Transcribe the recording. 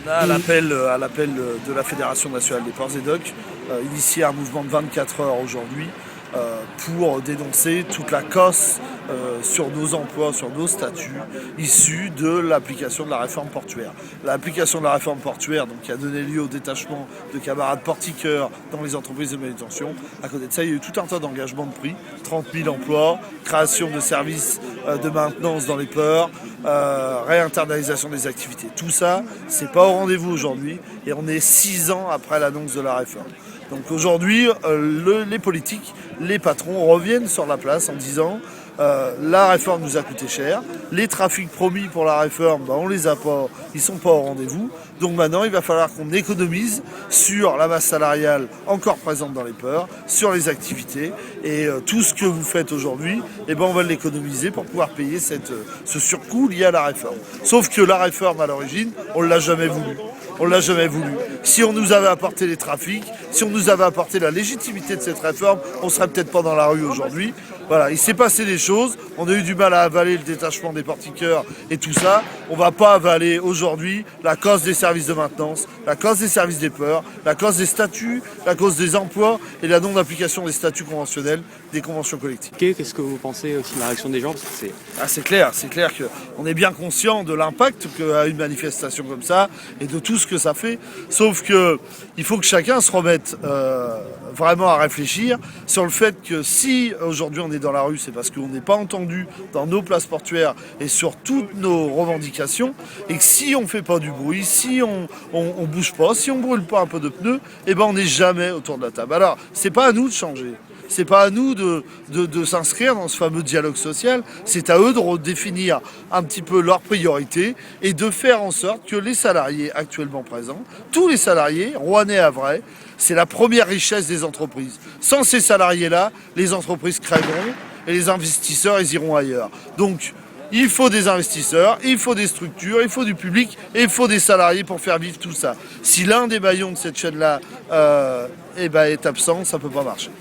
À l'appel de la Fédération nationale des ports et docks, initié un mouvement de 24 heures aujourd'hui pour dénoncer toute la casse sur nos emplois, sur nos statuts, issus de l'application de la réforme portuaire. L'application de la réforme portuaire, donc, qui a donné lieu au détachement de camarades portiqueurs dans les entreprises de manutention. À côté de ça, il y a eu tout un tas d'engagements de prix, 30 000 emplois, création de services de maintenance dans les ports, réinternalisation des activités. Tout ça, c'est pas au rendez-vous aujourd'hui et on est 6 ans après l'annonce de la réforme. Donc aujourd'hui, les politiques, les patrons reviennent sur la place en disant la réforme nous a coûté cher, les trafics promis pour la réforme, on les a pas, ils sont pas au rendez-vous. Donc maintenant, il va falloir qu'on économise sur la masse salariale encore présente dans les ports, sur les activités et tout ce que vous faites aujourd'hui, on va l'économiser pour pouvoir payer ce surcoût lié à la réforme. Sauf que la réforme à l'origine, on l'a jamais voulu. On l'a jamais voulu. Si on nous avait apporté les trafics, si on nous avait apporté la légitimité de cette réforme, on serait peut-être pas dans la rue aujourd'hui. Voilà, il s'est passé des choses, on a eu du mal à avaler le détachement des portiqueurs et tout ça. On ne va pas avaler aujourd'hui la cause des services de maintenance, la cause des services des ports, la cause des statuts, la cause des emplois et la non-application des statuts conventionnels, des conventions collectives. Qu'est-ce que vous pensez aussi de la réaction des gens? C'est clair qu'on est bien conscient de l'impact qu'a une manifestation comme ça et de tout ce que ça fait. Sauf qu'il faut que chacun se remette vraiment à réfléchir sur le fait que si aujourd'hui on est dans la rue, c'est parce qu'on n'est pas entendu dans nos places portuaires et sur toutes nos revendications, et que si on ne fait pas du bruit, si on bouge pas, si on brûle pas un peu de pneus, on n'est jamais autour de la table. Alors, c'est pas à nous de changer. C'est pas à nous de s'inscrire dans ce fameux dialogue social, c'est à eux de redéfinir un petit peu leurs priorités et de faire en sorte que les salariés actuellement présents, tous les salariés, rouennais à vrai, c'est la première richesse des entreprises. Sans ces salariés-là, les entreprises crèveront et les investisseurs, ils iront ailleurs. Donc, il faut des investisseurs, il faut des structures, il faut du public et il faut des salariés pour faire vivre tout ça. Si l'un des maillons de cette chaîne-là est absent, ça ne peut pas marcher.